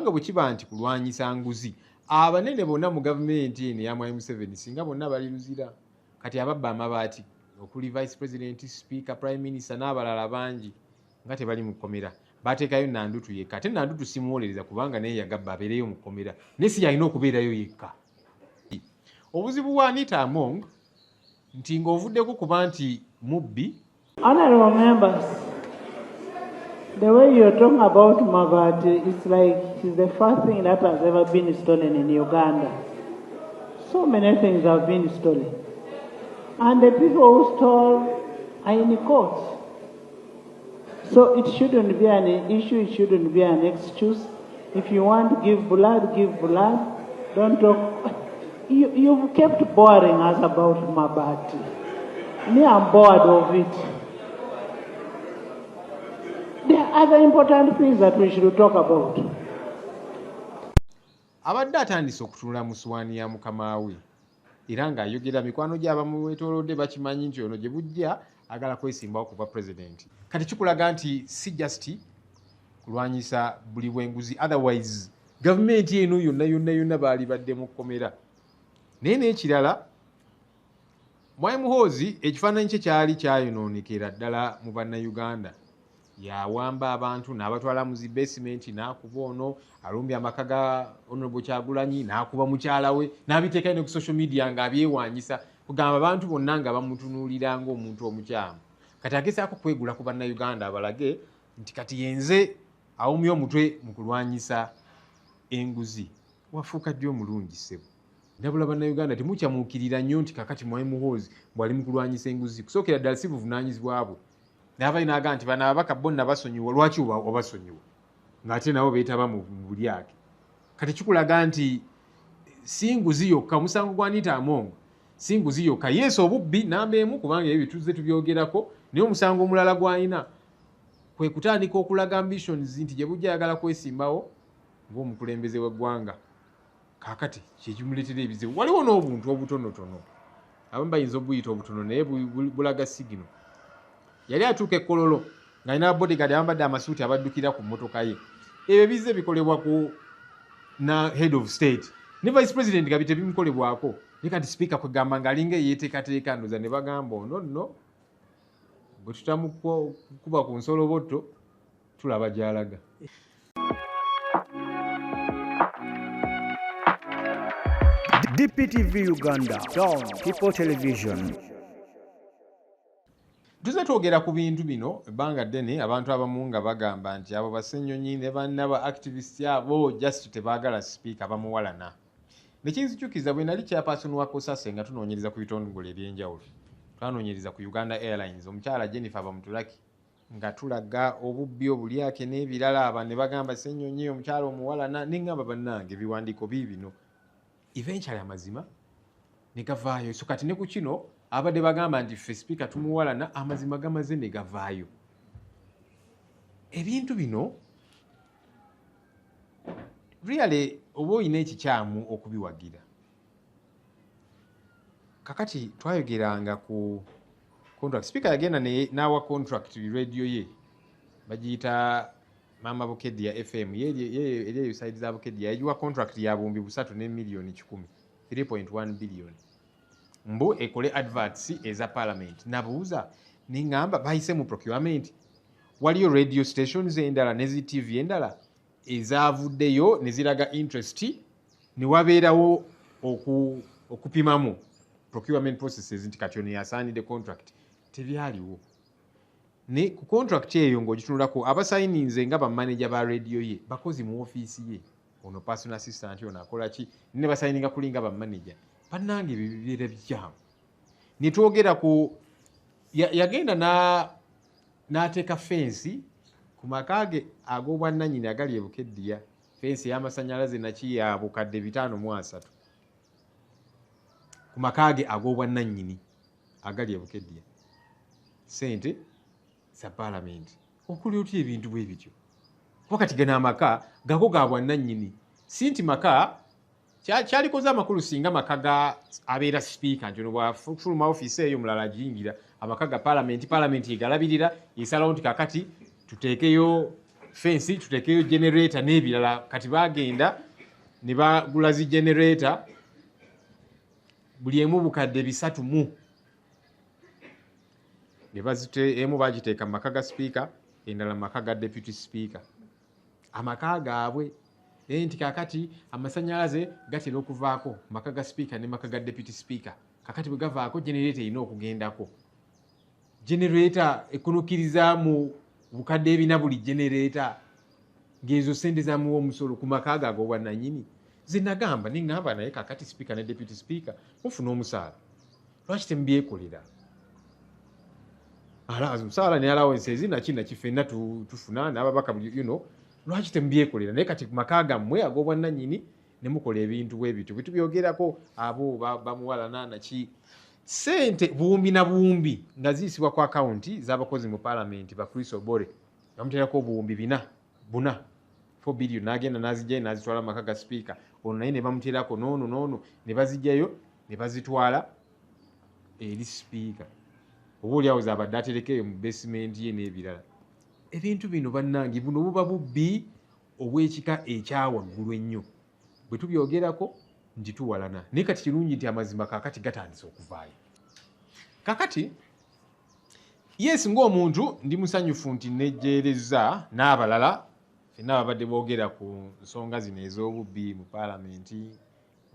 kubanga bwe kiba nti kulwanyisa nguzi abanene bonna mu gavumenti eno ya Mwai Museveni singa bonna bali luzira kati ababba amabaati okuli vice president speaker prime minister n'abalala bangi nga tebali mu kkomera bateekayo Nandutu yekka ate Nandutu simuwolereza kubanga naye yagabba abeereyo mu kkomera naye si yalina okubeerayo yekka. Obuzibu bwa Anita Among nti ng'ovuddeko kuba nti mubbi. Honorable members, the way you're talking about Mabati, it's like it's the first thing that has ever been stolen in Uganda. So many things have been stolen. And the people who stole are in court. So it shouldn't be an issue, it shouldn't be an excuse. If you want to give blood, give blood. Don't talk. You've kept boring us about Mabati. Me, I'm bored of it. There are other important things that we should talk about. Abadde atandise okutunula mu ssowaani ya mukama we era ng'ayogera mikwano gy'abamuwetoolodde bakimanyi nti ono gye bujja agala kwesimbawo kuba pulezidenti. Kati kikulaga nti si just kulwanyisa buli bw'enguzi, otherwise gavumenti eno yonna baali badde mu kkomera. Naye n'ekirala Mwai Muhoozi ekifaananyi kye kyali kyayonoonekera ddala mu bannayuganda. Yawamba abantu n'abatwala mu zibesimenti n'akuba ono alumbye amaka ga Honorable Kyagulanyi n'akuba mukyala we n'abiteeka ne ku social media ng'abyewanyisa kugamba abantu bonna nga bamutunuulira ng'omuntu omukyamu. Kati agezaako kwegula ku bannayuganda abalage nti kati yenze awumye omutwe mu kulwanyisa enguzi. Wafuuka ddi omulungi ssebo? Ndabula bannayuganda temukyamuukirira nnyo nti kakati Mwai Muhoozi bw'ali mu kulwanyisa enguzi kusookera ddala si buvunaanyizibwa bwe. N'aba inaga nti bano ababaka bonna basonyiwa lwaki obasonyiwa ng'ate nabo beetaba mu bulyake. Kati kikulaga nti si nguzi yokka omusango gwa Anita Among si nguzi yokka yesu obubbi namba emu kubanga ebyo tuzze tubyogerako naye omusango omulala gw'alina kwe kutandika okulaga ambitions nti gye bujja ayagala kwesimbawo ng'omukulembeze w'eggwanga. Kaakati kyekimuleetera ebizibu waliwo n'obuntu obutonotono abamu bayinza obuyita obutono naye bulaga sigino. Yali atuuka e Kololo ng'alina bodyguard ayambadde amasuuti abaddukira ku mmotoka ye. Ebyo bizze bikolebwa ku na head of state ne vice president kabite bimukolebwako ne kati speaker kwegamba ng'alinga eyeeteekateeka ndoza ne bagamba ono nno bwe tutamukuba ku nsolobotto tulaba gy'alaga. DPTV Uganda, Dawn People Television. Tuze twogera ku bintu bino ebbanga ddene abantu abamu nga bagamba nti abo Bassenyonyi ne bannaba activists abo just tebaagala speaker bamuwalana. Nekinzijukiza bwe nali chairperson wa Kosase nga tunoonyereza ku bitongole eby'enjawulo. Twanoonyereza ku Uganda Airlines omukyala Jennifer Bamutulaki nga tulaga obubbi obulyake n'ebirala aba ne bagamba Ssenyonyi omukyala omuwalana n'engamba bannange ebiwandiiko bibino. Eventually amazima ne gavaayo. So kati ne ku kino abadde bagamba nti ffe speaker tumuwalana amazima gamaze ne gavaayo. Ebintu bino really oba olina ekikyamu okubiwagira. Kakati twayogeranga ku contract. Speaker yagenda n'awa contract radio ye bagiyita Mama Bukedya FM ye side za Bukedya yajiwa contract ya bumbi busatu ne milioni 10 3.1 billion mbu ekole adverts eza parliament nabuuza ningamba bayise mu procurement waliyo radio stations endala nezi TV endala ezavuddeyo neziraga interest ni wabeerawo okupimamu procurement processes nti kati ono yasaanidde contract tebyaliwo. Ne ku contract eyo ng'ogitunulako abasayininze nga bamanager ba radio ye bakozi mu ofiisi ye ono personal assistant ono akola ki ne basayininga kulinga bamanager bannange bibeera bikyamu. Ne twogera ku yagenda n'ateeka fensi ku makage ag'obwannannyini agali e Bukedya, fensi y'amasannyalaze naki ya bukadde 503 ku makage ag'obwannannyini agali e Bukedya. Sente za parliament okuli otya ebintu bwe bityo wakati gana amaka gago ga bwannannyini si nti maka kyalikoze amakulu singa maka ga abeera speaker nti ono bwafuluma ofiisi eyo mulala agiyingira amaka ga parliament egalabirira esalawo nti kakati tuteekeyo fensi tutekeyo generator n'ebirala kati bagenda ne bagula zi generator buli emu bukadde 3 ne bazite emu bagiteeka mu maka ga speaker endala mu maka ga deputy speaker amaka gaabwe nti kakati amasannyalaze gatera okuvaako mu maka ga speaker ne maka ga deputy speaker kakati bwe gavaako generator erina okugendako generator ekunukiriza mu bukadde ebina buli generator ng'ezo sente zamuwa omusolo ku maka ago ag'obwannannyini ze nagamba ningamba naye kakati speaker ne deputy speaker mufuna omusaala lwaki temubyekolera omusaala ne allowance ezinakina kifenna tufuna n'ababaka lwaki temubyekolera naye kati ku maka gammwe ag'obwannannyini ne mukola ebintu bwebityo bwe tubyogerako abo bamuwalana naki sente buwumbi na buwumbi nga ziyisibwa ku akawunti z'abakozi mu paalamenti ba Chris Obore bamuteerako obuwumbi 4 billion n'agenda n'azijjayo n'azitwala mu maka ga speaker ono naye ne bamuteerako noono ne bazijjayo ne bazitwala eri speaker oboolyawo zaabadde aterekeyo mu basementi ye n'ebirala ebintu bino bannange buno buba bubbi obw'ekika ekyawaggulu ennyo bwe tubyogerako nti tuwalana naye kati kirungi nti amazima kakati gatandise okuvaayo kakati yes ng'omuntu ndi musanyufu nti nejjeereza n'abalala fenna babadde boogera ku nsonga zino ez'obubbi mu paalamenti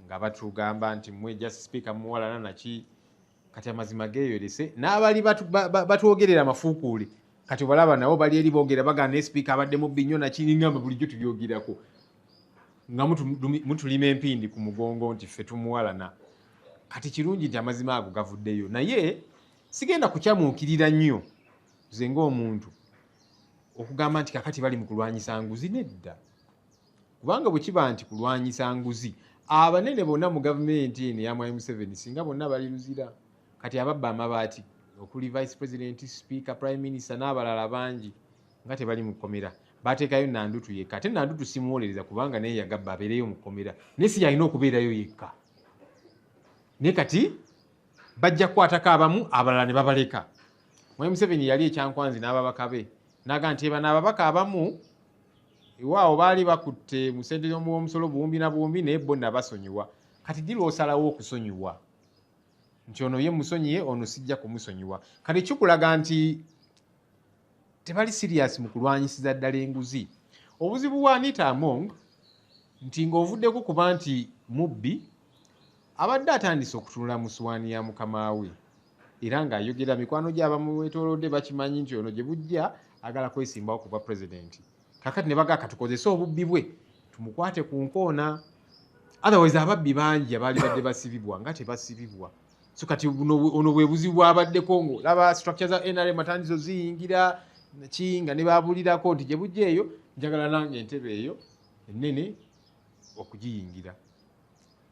nga batugamba nti mmwe just speaker muwalana naki kati amazima geeyolese n'abali batwogerera amafuukuule kati obalaba nabo bali eri boogera bagana ne speaker abadde mubbi nnyo naki ningamba bulijjo tubyogerako nga mutulima empindi ku mugongo nti ffe tumuwalana kati kirungi nti amazima ago gavuddeyo naye sigenda kukyamuukirira nnyo nze ng'omuntu okugamba nti kakati bali mu kulwanyisa nguzi nedda kubanga bwe kiba nti kulwanyisa nguzi abanene bonna mu gavumenti eno ya Mwai Museveni singa bonna bali luzira kati ababba amabaati okuli vice president speaker prime minister n'abalala bangi nga tebali mu kkomera bateekayo Nandutu yekka ate Nandutu simuwolereza kubanga naye yagabba abeereyo mu kkomera naye si yalina okubeerayo yekka naye kati bajja kukwatako abamu abalala ne babaleka Mwai Museveni yali ekyankwanzi n'ababaka be naga nti bano ababaka abamu iwaawo baali bakutte mu ssente y'omusolo buwumbi na buwumbi naye bo nabasonyiwa kati ddi lw'osalawo okusonyiwa nti ono ye musonyiye ono sijja kumusonyiwa kati kikulaga nti tebali serious mu kulwanyisiza ddala enguzi obuzibu bwa Anita Among nti ng'ovuddeko kuba nti mubbi abadde atandise okutunula mu ssowaani ya mukama we era ng'ayogera mikwano gy'abamuwetoolodde bakimanyi nti ono gye bujja agala kwesimbawo ku bwa pulezidenti kakati ne bagaa katukozese obubbi bwe tumukwate ku nkoona otherwise ababbi bangi abaali badde basibibwa nga tebasibibwa so kati ono bwe buzibu bwabaddeko ngo laba structure za NRM atandizo ziyingira kinga ne babulirako nti gye bujja eyo njagala nange entebe eyo ennene okugiyingira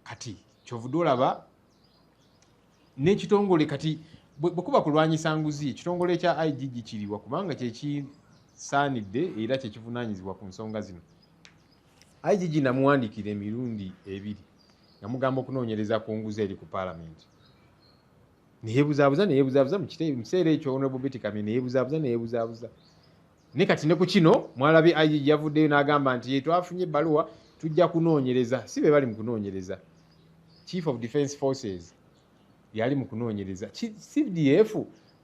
kati kyovudde olaba n'ekitongole kati bwe kuba kulwanyisa nguzi ekitongole kya IGG kiriwa kubanga kyekisaanidde era kyekivunaanyizibwa ku nsonga zino IGG namuwandiikira emirundi 2 namugamba okunoonyereza ku nguzi eri ku paalamenti neyeebuzaabuza mu kiseera ekyo Honorable Betty Kamya neyeebuzaabuza ne kati ne ku kino mwalabi IGG yavuddeyo n'agamba nti twafunye ebbaluwa tujja kunoonyereza si be bali mu kunoonyereza Chief of Defence Forces yali mu kunoonyereza CDF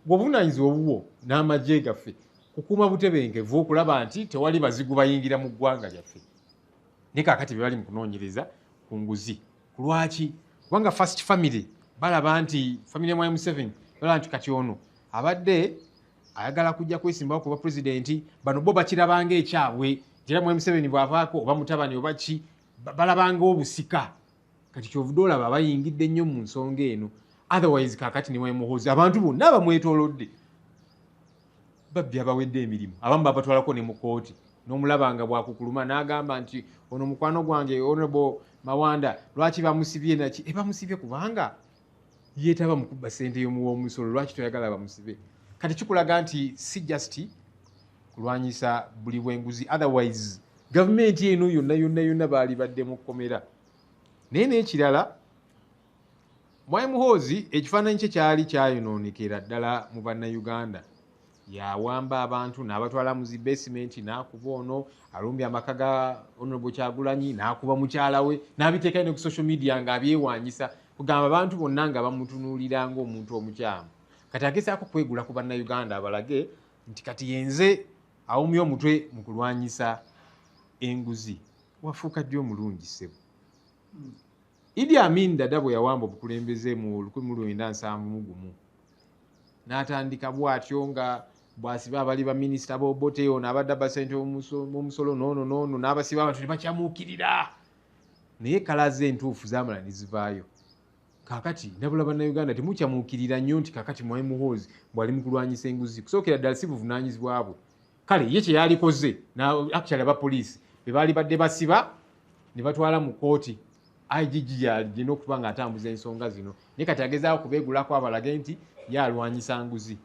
bw'obuvunaanyizibwa obubwo n'amagye gaffe kukuuma butebenkevu okulaba nti tewali bazigu bayingira mu ggwanga lyaffe ne kaakati be bali mu kunoonyereza ku nguzi ku lwaki kubanga First Family balaba nti family ya Mwai Museveni balaba nti kati ono abadde ayagala kujja kwesimbawo ku bwa pulezidenti bano bo bakirabanga ekyabwe era Mwai Museveni bw'avaako oba mutabani oba ki balabanga obusika kati kyovudde olaba bayingidde nnyo mu nsonga eno otherwise kaakati ne Mwai Muhoozi abantu bonna abamwetoolodde babbi abawedde emirimu abamu babatwalako ne mu kooti n'omulabanga bwakukuluma n'agamba nti ono mukwano gwange Honorable Mawanda lwaki bamusibye naki bamusibye kubanga yeetaba mu kubba ssente y'omuwoomusolo lwaki toyagala bamusibe kati kikulaga nti si just kulwanyisa buli bw'enguzi otherwise gavumenti eno yonna baali badde mu kkomera naye n'ekirala Mwai Muhoozi ekifaananyi kye kyali kyayonoonekera ddala mu bannayuganda yawamba abantu n'abatwala mu basement n'akuba ono alumbye amaka ga Honorable Kyagulanyi n'akuba mukyala we n'abiteeka ne ku social media ng'abyewanyisa kugamba abantu bonna nga bamutunuulira ng'omuntu omukyamu kati agezaako kwegula ku bannayuganda abalage nti kati yenze awumye omutwe mu kulwanyisa enguzi wafuuka ddi omulungi ssebo. Idi Amin Dada bwe yawamba obukulembeze mu 1971 n'atandika bw'atyo nga bw'asiba abali baminisita b'Obote ono abadde abasente b'omusolo noono n'abasiba abantu ne bakyamuukirira naye kalaze entuufu zaamala ne zivaayo. Kaakati nabula bannayuganda temukyamuukirira nnyo nti kaakati Mwai Muhoozi bw'ali mu kulwanyisa enguzi kusookera ddala si buvunaanyizibwa bwe. Kale ye kye yalikoze actually abapoliisi be baali badde basiba ne batwala mu kooti IGG yalina okuba nga atambuza ensonga zino naye kati agezaako kubeegulako abalage nti yalwanyisa nguzi.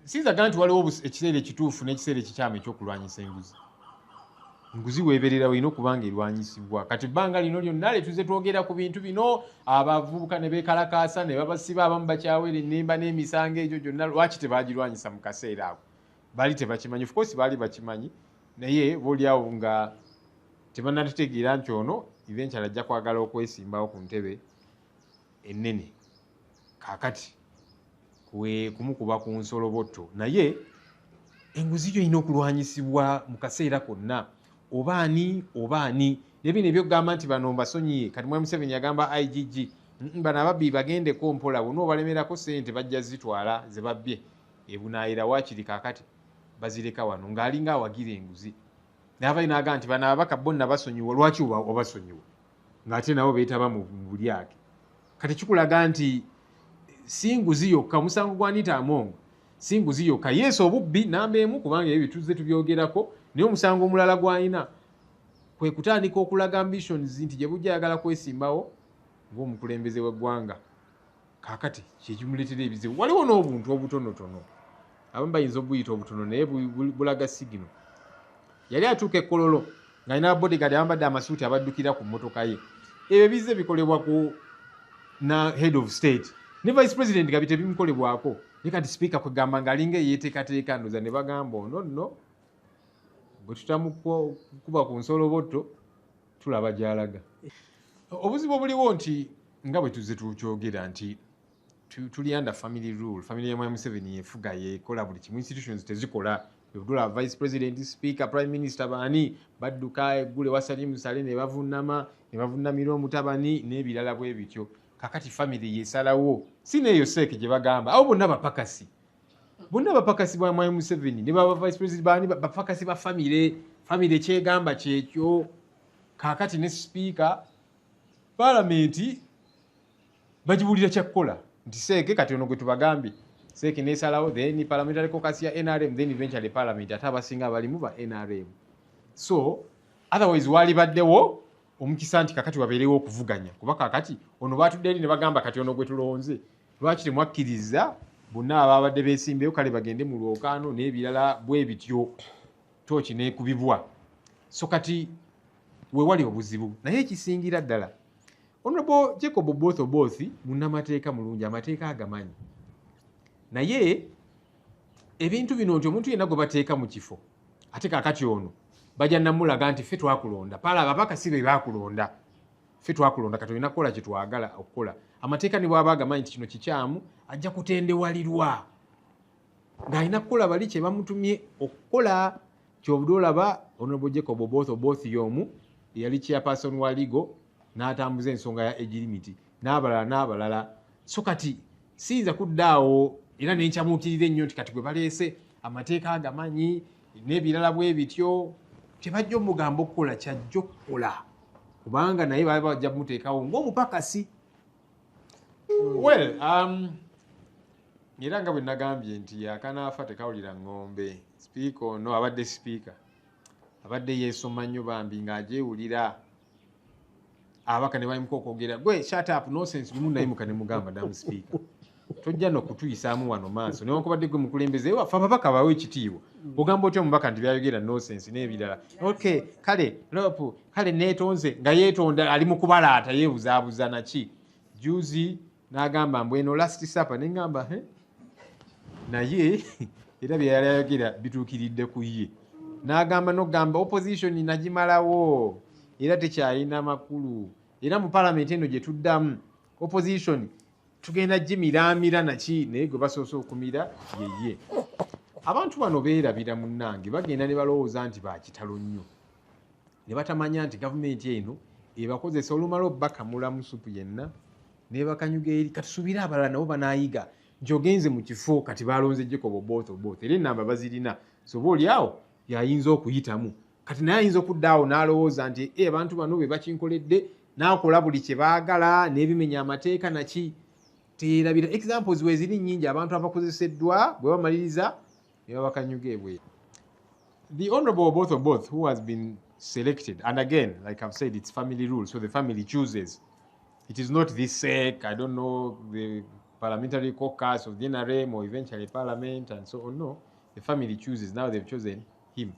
Sinzaga nti waliwo ekiseera ekituufu n'ekiseera ekikyamu ekyokulwanyisa enguzi. Enguzi weeberera olina okuba nga erwanyisibwa. Kati bbanga lino lyonna letuze twogera ku bintu bino abavubuka ne beekalakaasa ne babasiba abamu bakyawera ennemba n'emisango egyo gyonna lwaki tebaagirwanyisa mu kaseera ako? Baali tebakimanyi. Of course baali bakimanyi naye boolyawo nga tebannatutegeera nti ono eventually ajja kwagala okwesimbawo ku ntebe ennene. Kaakati kumukuba ku nsolobotto naye enguzi yo erina okulwanyisibwa mu kaseera konna obaani nebino ebyokugamba nti bano mbasonyiye kati Mwai Museveni yagamba IGG bano ababbi bagendeko mpola bonna obalemerako ssente bajja zitwala ze babbye ebunaayira waakiri kaakati bazireka wano ng'alinga awagira enguzi n'abayi n'agamba nti bano ababaka bonna basonyiwa lwaki obasonyiwa ng'ate nabo beetaba mu bulyake. Kati kikulaga nti si nguzi yokka musango gwa Anita Among si nguzi yokka yesu obubbi namba emu kubanga ebyo tuze tubyogerako naye omusango omulala gw'alina kwe kutandika okulaga ambitions nti gye bujja ayagala kwesimbawo ng'omukulembeze w'eggwanga. Kaakati kyekimuleetera ebizibu waliwo n'obuntu obutonotono abamu bayinza obuyita obutono naye bulaga sigino. Yali atuuka ekkololo ng'alina bodyguard ayambadde amasuuti abaddukira ku mmotoka ye. Ebyo bizze bikolebwa ku na head of state ne vice president nga bitebimukolebwako naye kati speaker kwegamba ng'alinga eyeeteekateeka ndoza ne bagamba ono nno bwe tutamukuba ku nsolobotto tulaba gy'alaga. Obuzibu obuliwo nti nga bwe tuzze tukyogera nti tuli under family rule. Family ya Mwai Museveni yefuga yekola buli kimu, institutions tezikola. Ebudula vice president, speaker, prime minister baani badduka eggule wasali musale ne bavunnamira omutabani n'ebirala bwe bityo. Kakati family yesalawo sineeyo seeke gye bagamba abo bonna bapakasi bwa Mwai Museveni ne baba vice president baani bapakasi ba family ekyegamba kyekyo. Kakati ne speaker parliament bagibulira kyakukola nti seeke kati ono gwe tubagambye seeke nesalawo then parliamentary caucus ya NRM then eventually parliament ate abasinga balimu ba NRM. So otherwise wali baddewo omukisa nti kakati wabeerewo okuvuganya kuba kakati ono batudde eri ne bagamba kati ono gwe tulonze lwaki temwakkiriza bonna ababadde beesimbeyo kale bagende mu lwokaano n'ebirala bwe bityo tooki neekubibwa. So kati wewali obuzibu naye ekisingira ddala Honorable Jacob Oboth munnamateeka mulungi amateeka agamanyi naye ebintu bino nti omuntu yenna gwe bateeka mu kifo ate kaakati ono bajja namulaga nti ffe twakulonda pala ababaka si be baakulonda ffe twakulonda kati olina kukola kye twagala okukola. Amateeka ne bw'aba agamanyi nti kino kikyamu ajja kutendewalirwa ng'alina kukola bali kye bamutumye okukola. Kyobudde olaba Honorable Jacob Oboth y'omu eyali chairperson wa Ligo n'atambuza ensonga ya age limit n'abalala. So kati siyinza kuddaawo era nenkyamuukirira ennyo nti kati gwe baleese amateeka agamanyi n'ebirala bwe bityo tebajja omugamba okukola kyajja okukola kubanga naye baba bajja kumuteekawo ng'omupakasi. Well, era nga bwe nagambye nti akanaafa tekawulira ng'ombe. Speaker ono abadde speaker abadde yeesoma nnyo bambi ng'agyewulira abaka ne bayimuka okwogera gwe shut up nonsense lumu nayimuka ne mugamba damu speaker tojja n'okutuyisaamu wano maaso newankubadde gwe mukulembeze waffe ababaka bawe ekitiibwa ogamba otya omubaka nti byayogera nonsense n'ebirala. Okay kale lopu kale neetonze nga yeetonda ali mu kubalaata yeebuzaabuza naki juzi n'agamba mbweno last supper ne ngamba naye era bye yali ayogera bituukiridde ku ye. N'agamba n'ogamba opposition nagimalawo era tekyalina makulu, era mu parliament eno gye tuddamu opposition tugenda gimiraamira naki naye gwe basoose okumira yeye. Abantu bano beerabira munnange bagenda ne balowooza nti bakitalo nnyo ne batamanya nti gavumenti eno ebakozesa olumala obbakamula mu supu yenna nebakanyuga eri katusuubire abalala nabo banaayiga nti ogenze mu kifo kati balonze Jacob Oboth era enamba bazirina soba oliawo yayinza okuyitamu kati naye ayinza okuddaawo n'alowooza nti abantu bano be bakinkoledde n'akola buli kye baagala n'ebimenya amateeka naki teerabira. Examples weziri nnyingi abantu abakozeseddwa bwe bamaliriza ne babakanyuga ebweru. The Honourable Oboth who has been selected, and again like I've said it's family rule, so the family chooses. It is not this sec, I don't know, the parliamentary caucus of the NRM or eventually parliament and so on. No, the family chooses. Now they've chosen him.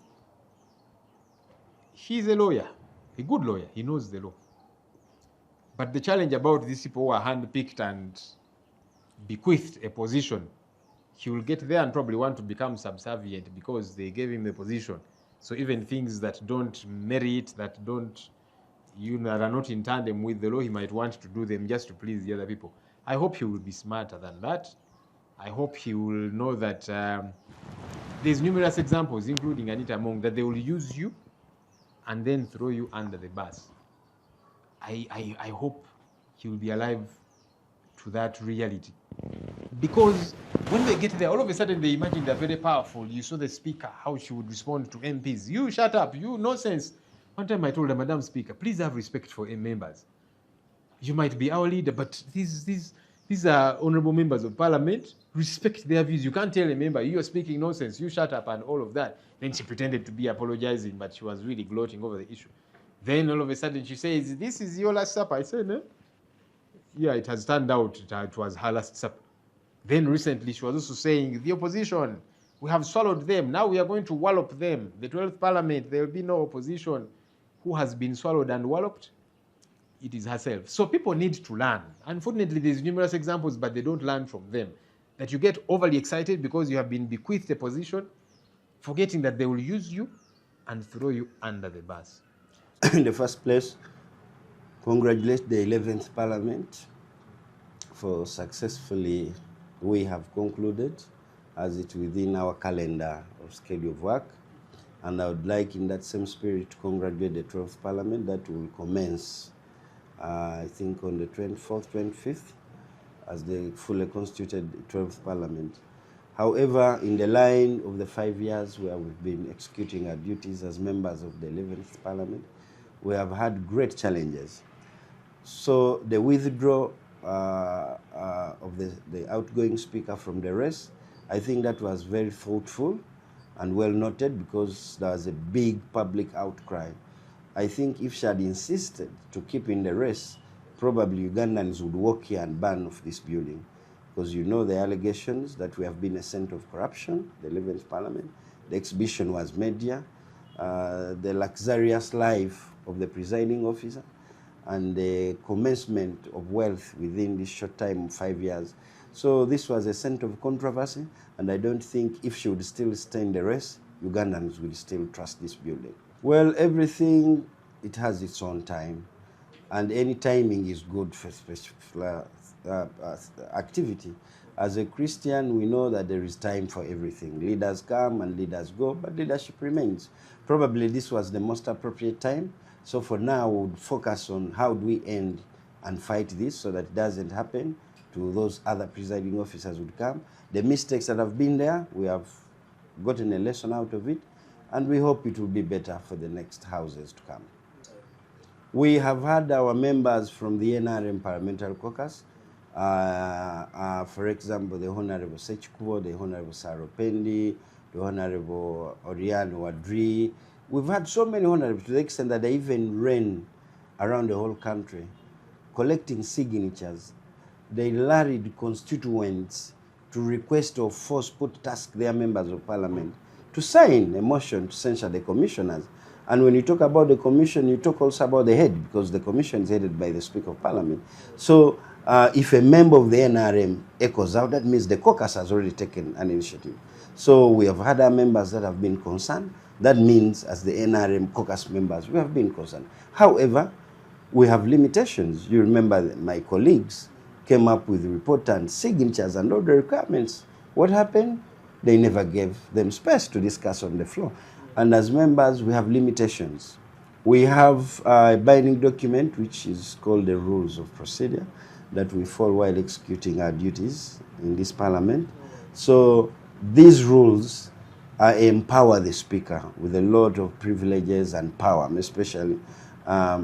He's a lawyer, a good lawyer. He knows the law. But the challenge about these people who are handpicked and bequeathed a position, he will get there and probably want to become subservient because they gave him the position. So even things that don't merit, that don't, that are not in tandem with the law, he might want to do them just to please the other people. I hope he will be smarter than that. I hope he will know that there's numerous examples, including Anita Among, that they will use you and then throw you under the bus. I hope he will be alive to that reality. Because when they get there, all of a sudden they imagine they're very powerful. You saw the speaker, how she would respond to MPs. You shut up, you nonsense. One time I told her, Madam Speaker, please have respect for members. You might be our leader, but these are honorable members of parliament. Respect their views. You can't tell a member, you're speaking nonsense, you shut up and all of that. Then she pretended to be apologizing, but she was really gloating over the issue. Then all of a sudden she says, this is your last supper. I said, no. Yeah, it has turned out it was her last supper. Then recently she was also saying, the opposition, we have swallowed them. Now we are going to wallop them. The 12th parliament, there will be no opposition. Who has been swallowed and walloped? It is herself. So people need to learn. Unfortunately, there's numerous examples, but they don't learn from them. That you get overly excited because you have been bequeathed a position, forgetting that they will use you and throw you under the bus. In the first place, congratulate the 11th Parliament for successfully, we have concluded as it within our calendar of schedule of work. And I would like in that same spirit to congratulate the 12th Parliament that will commence, I think on the 24th, 25th, as the fully constituted 12th Parliament. However, in the line of the 5 years where we've been executing our duties as members of the 11th Parliament, we have had great challenges. So the withdrawal of the outgoing speaker from the race, I think that was very thoughtful and well noted because there was a big public outcry. I think if she had insisted to keep in the race, probably Ugandans would walk here and burn off this building, because you know the allegations that we have been a center of corruption, the 11th Parliament. The exhibition was media, the luxurious life of the presiding officer, and the commencement of wealth within this short time of 5 years. So this was a center of controversy, and I don't think if she would still stay in the race, Ugandans would still trust this building. Well, everything, it has its own time, and any timing is good for activity. As a Christian, we know that there is time for everything. Leaders come and leaders go, but leadership remains. Probably this was the most appropriate time. So for now, we would focus on how do we end and fight this so that it doesn't happen to those other presiding officers would come. The mistakes that have been there, we have gotten a lesson out of it, and we hope it will be better for the next houses to come. We have had our members from the NRM Parliamentary Caucus, for example, the Honorable Sechikubo, the Honorable Saropendi, the Honorable Oriano Wadri. We've had so many honorables to the extent that they even ran around the whole country collecting signatures. They rallied constituents to request or force put task their members of parliament to sign a motion to censure the commissioners. And when you talk about the commission, you talk also about the head, because the commission is headed by the Speaker of Parliament. So if a member of the NRM echoes out, that means the caucus has already taken an initiative. So we have had our members that have been concerned. That means as the NRM caucus members, we have been concerned. However, we have limitations. You remember that my colleagues came up with report and signatures and all the requirements. What happened? They never gave them space to discuss on the floor. And as members, we have limitations. We have a binding document, which is called the Rules of Procedure, that we follow while executing our duties in this parliament. So these rules empower the speaker with a lot of privileges and power, especially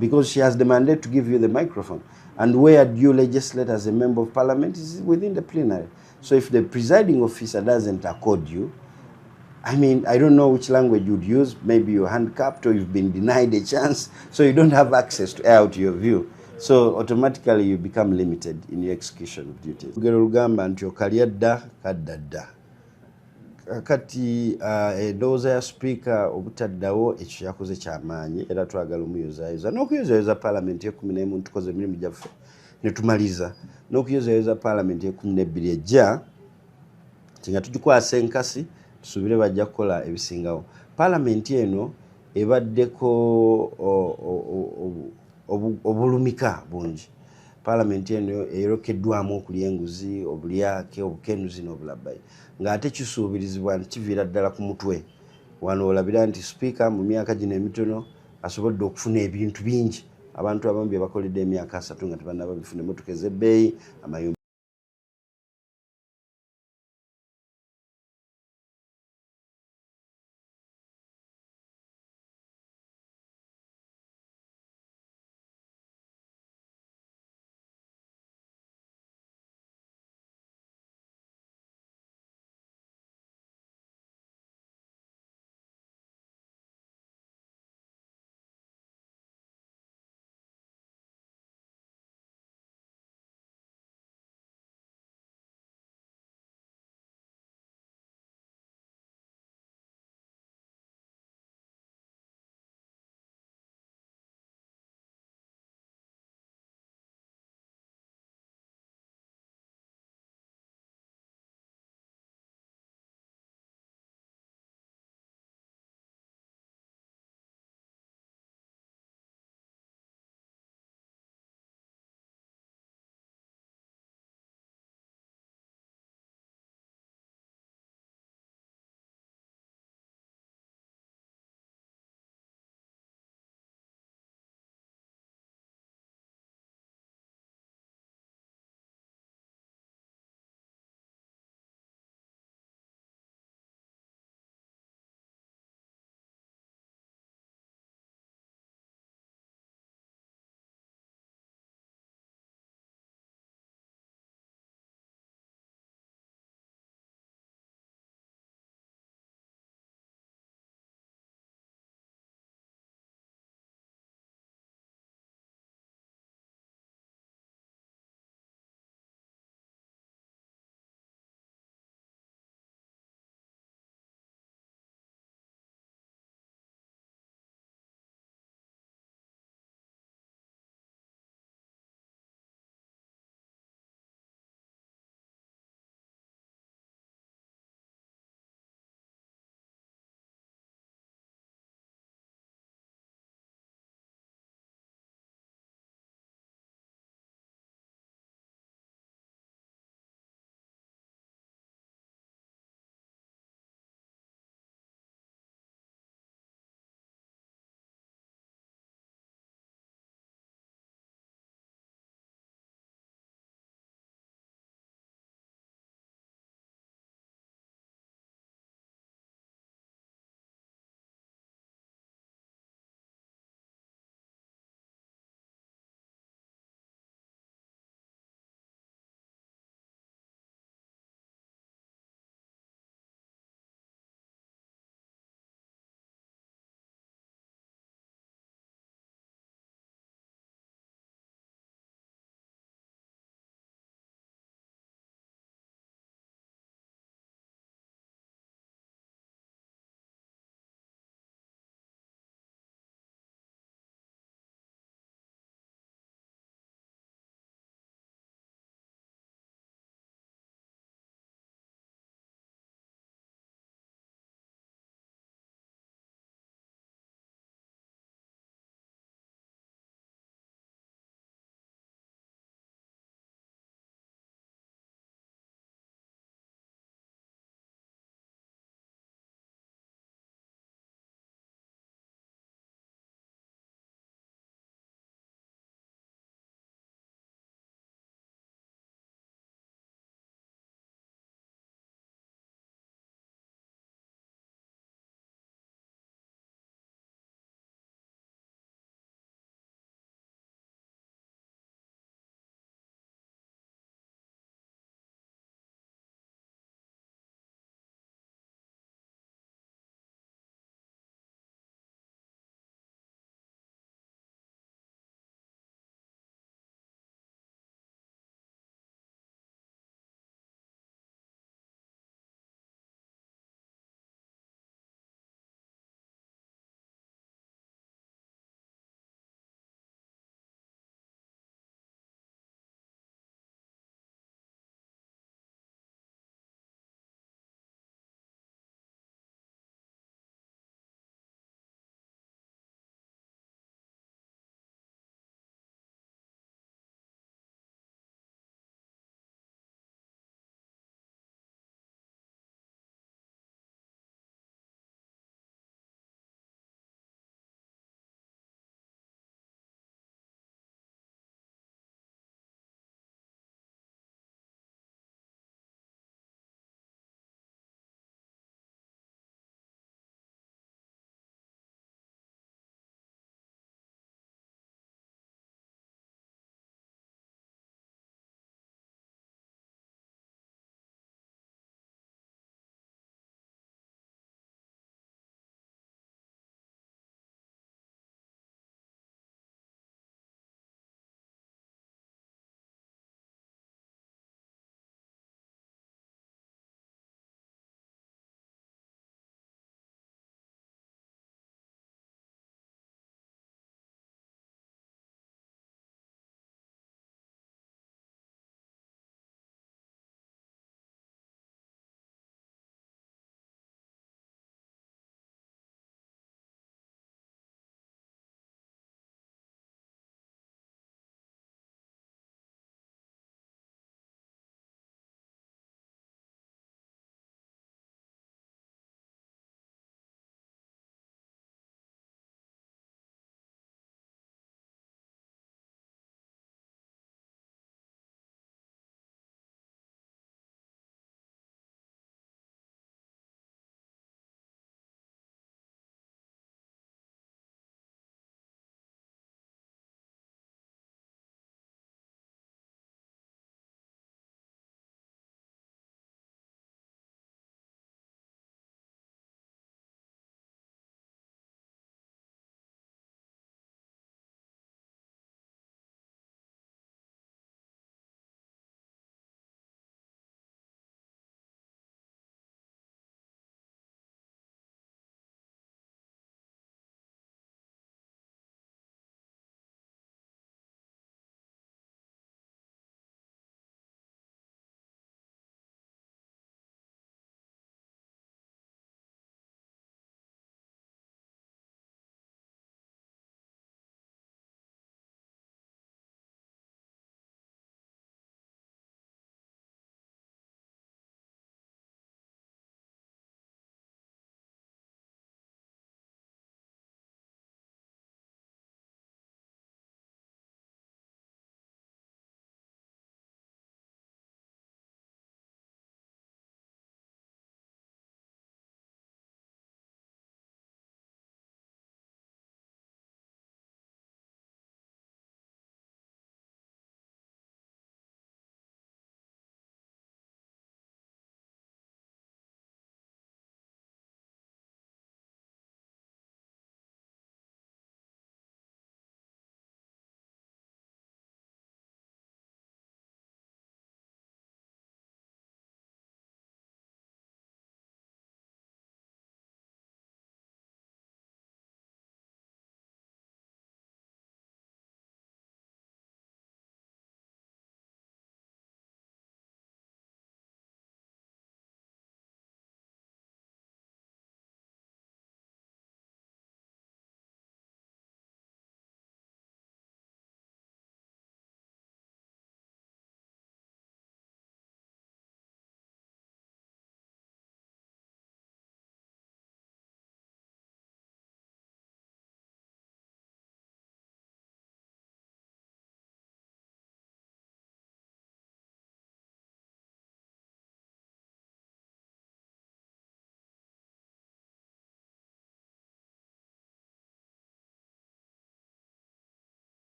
because she has the mandate to give you the microphone. And where you legislate as a member of parliament is within the plenary. So if the presiding officer doesn't accord you, I mean, I don't know which language you'd use. Maybe you're handicapped or you've been denied a chance, so you don't have access to air out your view. So automatically you become limited in your execution of duties. Gerulgamba nti okalyadda kaddadda. Kati endowooza ya speaker obutaddawo ekyo yakoze kyamaanyi era twagala omuyozaayoza n'okuyozaayoza paalamenti ye-11 tukoze emirimu gyaffe ne tumaliza n'okuyozaayoza paalamenti ye-12 ejja tinga tugikwasa enkasi tusuubire bajja kukola ebisingawo. Paalamenti eno ebaddeko obulumika bungi. Paalamenti eno eyolekeddwamu okulya enguzi, obulyake, obukenuzi n'obulabbayi. Ng'ate kisuubirizibwa nti kiviira ddala ku mutwe. Wano olabira nti speaker mu myaka gino emitono asobodde okufuna ebintu bingi. Abantu abamu bye bakoledde emyaka 3 nga tebannaba bifuna, emmotoka ez'ebbeeyi, amayumba